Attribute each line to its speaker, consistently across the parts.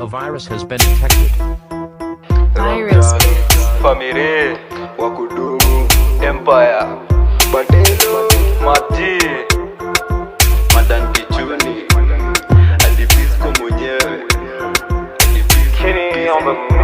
Speaker 1: A virus has been detected.
Speaker 2: Virus.
Speaker 3: Family, Wakudumu, Empire, Badelo, Mati, Madan Pichuni, Alipisco mwenyewe, Kenny on the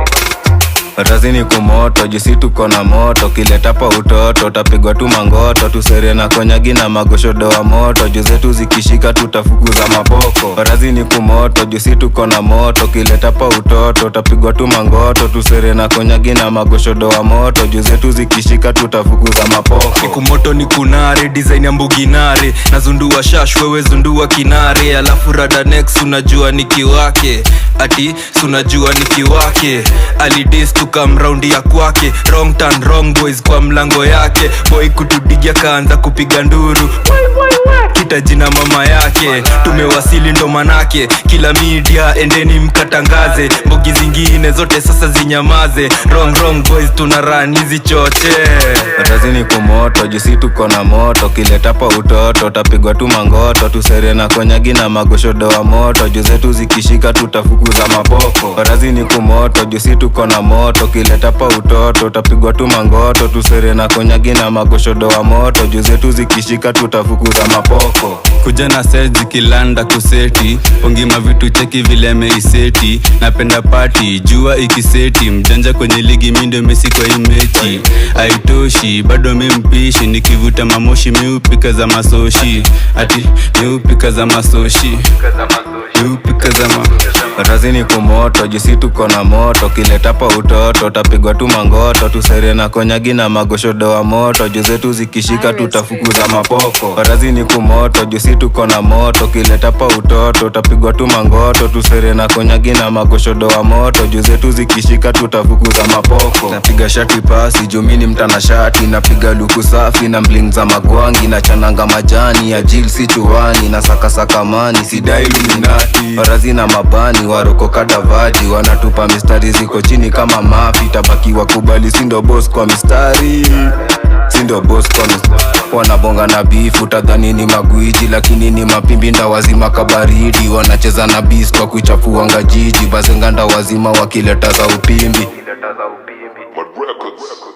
Speaker 4: Razini kumoto, jisi tuko na moto. Kileta pa utoto, tapigwa tu mangoto. Tusere na konyagi na magoshodo wa moto. Juzetu zikishika tutafukuza mapoko. Razini kumoto, jisi tuko na moto. Kileta pa utoto, tapigwa tu mangoto. Tusere na konyagi na magoshodo wa moto. Juzetu zikishika tutafukuza mapoko.
Speaker 5: Siku moto ni kunare, design ya mbuginare. Nazundua shash, wewe zundua kinare. Alafu rada next, unajua niki wake. Ati, sunajua niki wake. Alidis tukam raundi ya kwake. Wrong turn, wrong boys kwa mlango yake. Boy kutudigia kaanza kupiga nduru. Kita jina mama yake. Tumewasili ndo manake. Kila media endeni mkatangaze. Mbogi zingine zote sasa zinyamaze. Wrong boys tunarani zichoche.
Speaker 4: Razini kumoto, jisi tuko na moto. Kileta pa utoto, tapigwa tu mangoto. Tusere na konyagi na magoshodo wa moto. Juzetu zikishika tutafukuza mapoko. Razini kumoto, jisi tuko na moto. Kileta pa utoto, tapigwa tu mangoto. Tusere na konyagi na magoshodo wa moto. Juzetu zikishika tutafukuza mapoko.
Speaker 5: Kuja na set zikilanda kuseti. Pongima vitu cheki vile meiseti. Napenda party, jua ikiseti. Mjanja kwenye ligi mindo mesi kwa imechi. Haitoshi, bado mimpishi. Nikivuta mamoshi miupika za masoshi. Ati miupika za masoshi. Miupika za
Speaker 4: Razini kumoto, jisi tuko na moto. Kileta pa utoto, tapigwa tu mangoto. Tusere na konyagi na magoshodo wa moto. Juzetu zikishika tutafukuza mapoko. Razini kumoto, jisi tuko na moto. Kileta pa utoto, tapigwa tu mangoto. Tusere na konyagi na magoshodo wa moto. Juzetu zikishika tutafukuza mapoko. Napiga shati pasi, jumini mtana shati. Napiga luku safi na mbling za magwangi. Na chananga majani, ya jil si chuwani. Na saka mani, sidai luminati. Razina mabani, waroko kadavaji. Wanatupa mistari ziko chini kama mafi. Tabaki wakubali, sindo boss kwa mistari. Sindo boss kwa mistari. Wanabonga na bifu, tadhani ni magwiji. Lakini ni mapimbi nda wazima kabaridi. Wanacheza na bis kwa kuchafuanga jiji. Bazenga nda wazima wakileta za upimbi.
Speaker 6: Records.